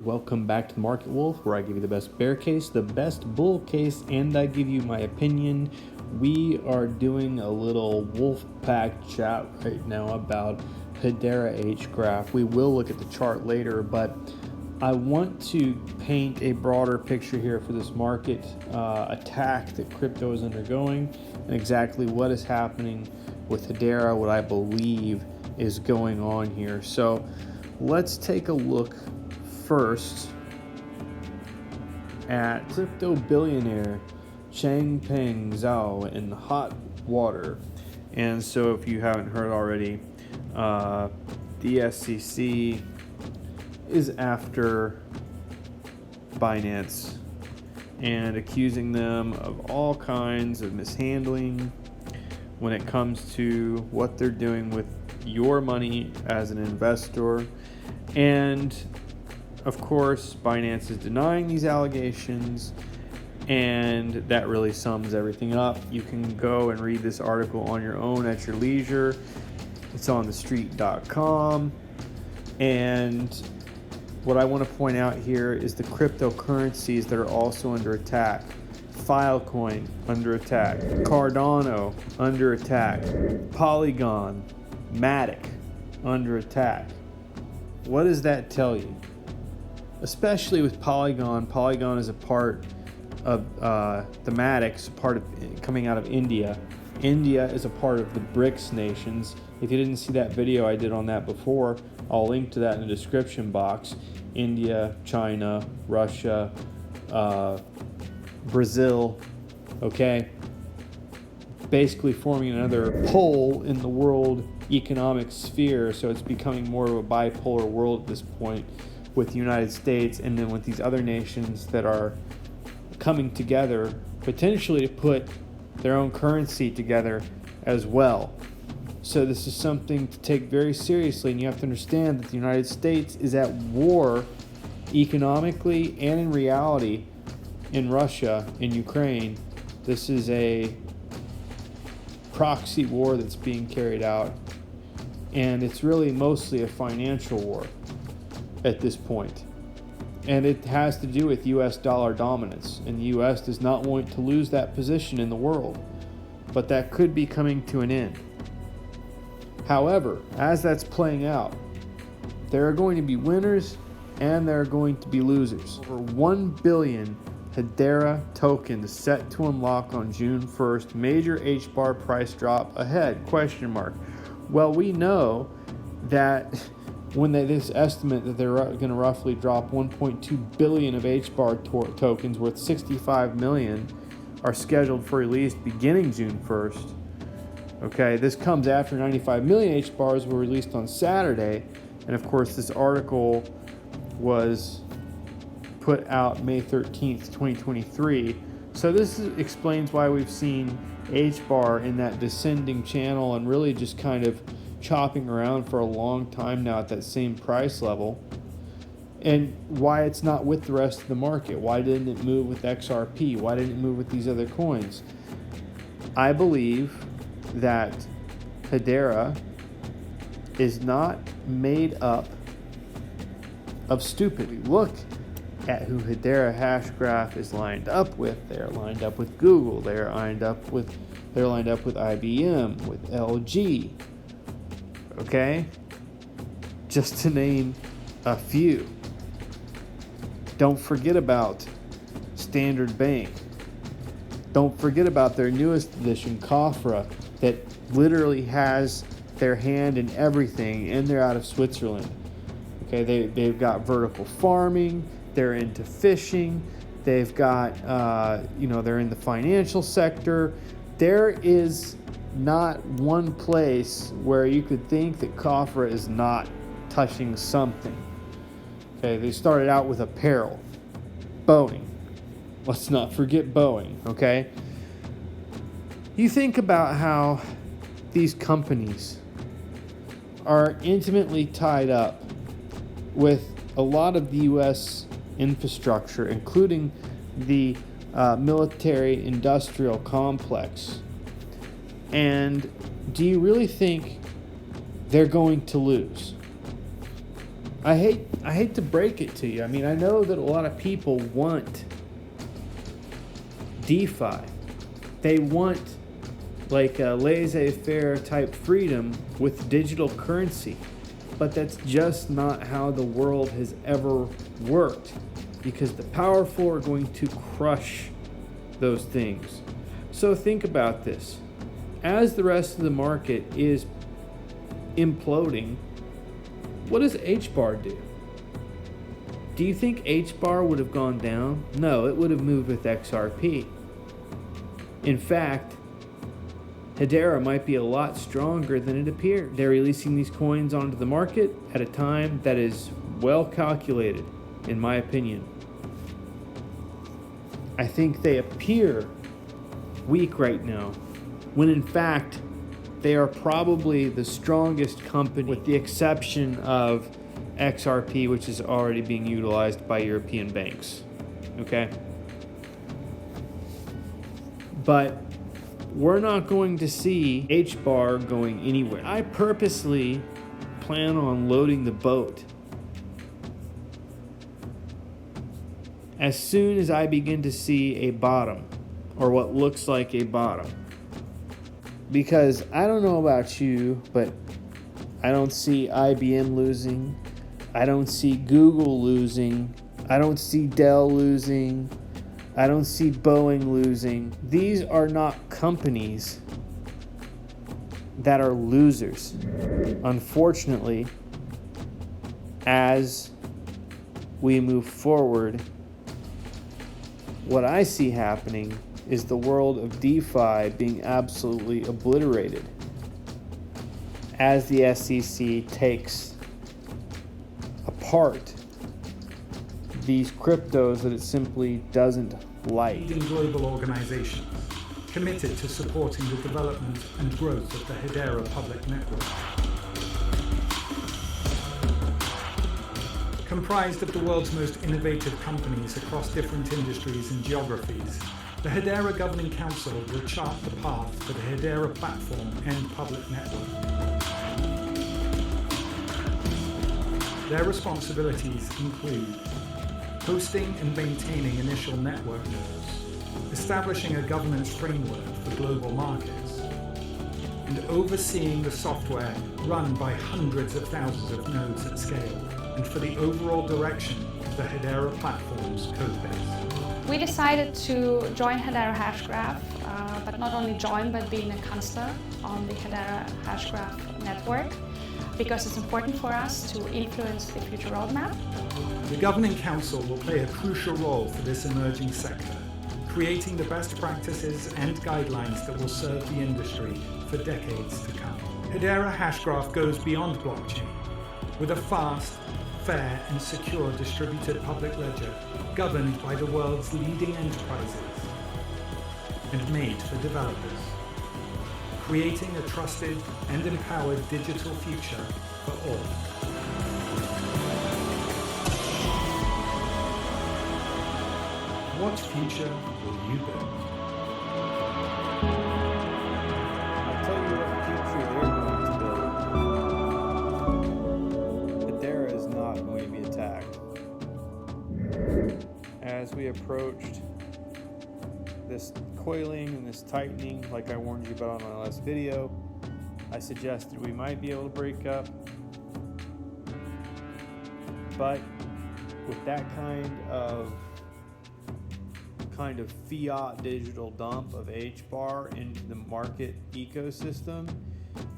Welcome back to the Market Wolf, where I give you the best bear case, the best bull case, and I give you my opinion. We are doing a little wolf pack chat right now about Hedera H graph. We will look at the chart later, but I want to paint a broader picture here for this market attack that crypto is undergoing and exactly what is happening with Hedera, what I believe is going on here. So let's take a look first at crypto billionaire Changpeng Zhao in hot water. And so if you haven't heard already, the SEC is after Binance and accusing them of all kinds of mishandling when it comes to what they're doing with your money as an investor. And of course, Binance is denying these allegations, and that really sums everything up. You can go and read this article on your own at your leisure. It's on thestreet.com. And what I want to point out here is the cryptocurrencies that are also under attack. Filecoin under attack, Cardano under attack, Polygon, Matic under attack. What does that tell you? Especially with Polygon. Polygon is a part of the Matic's part of coming out of India. India is a part of the BRICS nations. If you didn't see that video I did on that before, I'll link to that in the description box. India, China, Russia, Brazil, okay? Basically forming another pole in the world economic sphere, so it's becoming more of a bipolar world at this point, with the United States and then with these other nations that are coming together potentially to put their own currency together as well. So this is something to take very seriously, and you have to understand that the United States is at war economically and in reality in Russia, in Ukraine. This is a proxy war that's being carried out, and it's really mostly a financial war at this point. And it has to do with US dollar dominance, and the US does not want to lose that position in the world, but that could be coming to an end. However, as that's playing out, there are going to be winners and there are going to be losers. Over 1 billion Hedera tokens set to unlock on June 1st. Major HBAR price drop ahead? Question mark. Well, we know that when this estimate that they're going to roughly drop 1.2 billion of HBAR tokens worth 65 million are scheduled for release beginning June 1st. Okay, this comes after 95 million HBARs were released on Saturday, and of course this article was put out May 13th, 2023. So this explains why we've seen HBAR in that descending channel and really just kind of chopping around for a long time now at that same price level, and why it's not with the rest of the market. Why didn't it move with XRP? Why didn't it move with these other coins? I believe that Hedera is not made up of stupid. Look at who Hedera Hashgraph is lined up with. They're lined up with Google. They're lined up with IBM, with LG. Okay? Just to name a few. Don't forget about Standard Bank. Don't forget about their newest addition, Cofra, that literally has their hand in everything, and they're out of Switzerland. Okay, they've got vertical farming, they're into fishing, they've got, they're in the financial sector. There is not one place where you could think that Cofra is not touching something. Okay, they started out with apparel. Boeing. Let's not forget Boeing, okay? You think about how these companies are intimately tied up with a lot of the U.S. infrastructure, including the military-industrial complex. And do you really think they're going to lose? I hate to break it to you. I mean, I know that a lot of people want DeFi. They want like a laissez-faire type freedom with digital currency. But that's just not how the world has ever worked, because the powerful are going to crush those things. So think about this. As the rest of the market is imploding, what does HBAR do? Do you think HBAR would have gone down? No, it would have moved with XRP. In fact, Hedera might be a lot stronger than it appeared. They're releasing these coins onto the market at a time that is well calculated, in my opinion. I think they appear weak right now, when in fact, they are probably the strongest company, with the exception of XRP, which is already being utilized by European banks. Okay? But we're not going to see HBAR going anywhere. I purposely plan on loading the boat as soon as I begin to see a bottom, or what looks like a bottom. Because I don't know about you, but I don't see IBM losing. I don't see Google losing. I don't see Dell losing. I don't see Boeing losing. These are not companies that are losers. Unfortunately, as we move forward, what I see happening is the world of DeFi being absolutely obliterated as the SEC takes apart these cryptos that it simply doesn't like. Leading global organizations committed to supporting the development and growth of the Hedera public network. Comprised of the world's most innovative companies across different industries and geographies, the Hedera Governing Council will chart the path for the Hedera platform and public network. Their responsibilities include hosting and maintaining initial network nodes, establishing a governance framework for global markets, and overseeing the software run by hundreds of thousands of nodes at scale, and for the overall direction of the Hedera platform's codebase. We decided to join Hedera Hashgraph, but not only join, but being a counselor on the Hedera Hashgraph network, because it's important for us to influence the future roadmap. The Governing Council will play a crucial role for this emerging sector, creating the best practices and guidelines that will serve the industry for decades to come. Hedera Hashgraph goes beyond blockchain, with a fast, fair and secure distributed public ledger governed by the world's leading enterprises and made for developers, creating a trusted and empowered digital future for all. What future will you build? I'll tell you what future they're going to build. Hedera is not going to be attacked. As we approached this coiling and this tightening, like I warned you about on my last video, I suggested we might be able to break up. But with that kind of fiat digital dump of HBAR into the market ecosystem,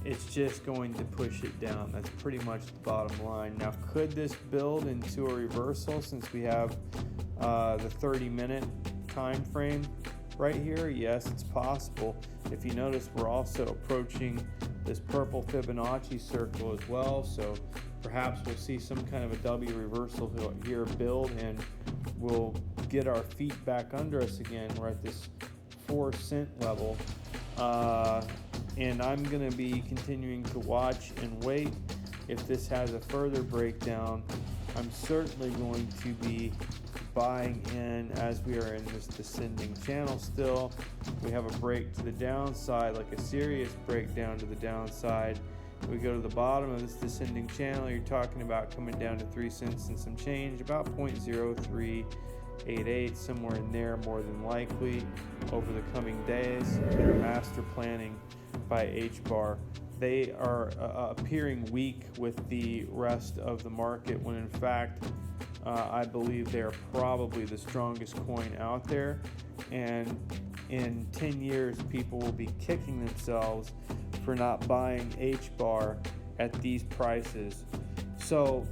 it's just going to push it down. That's pretty much the bottom line. Now, could this build into a reversal since we have the 30-minute time frame right here? Yes, it's possible. If you notice, we're also approaching this purple Fibonacci circle as well, so perhaps we'll see some kind of a W reversal here build, and we'll get our feet back under us again. We're at this 4 cent level, and I'm going to be continuing to watch and wait. If this has a further breakdown, I'm certainly going to be buying in as we are in this descending channel still. We have a break to the downside, like a serious breakdown to the downside, We go to the bottom of this descending channel, you're talking about coming down to 3 cents and some change, about 0.0388, somewhere in there more than likely over the coming days. They're master planning by HBAR. They are appearing weak with the rest of the market when in fact I believe they're probably the strongest coin out there, and in 10 years people will be kicking themselves for not buying HBAR at these prices. So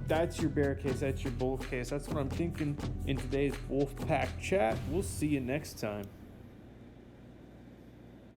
that's your bear case, that's your bull case. That's what I'm thinking in today's Wolfpack chat. We'll see you next time.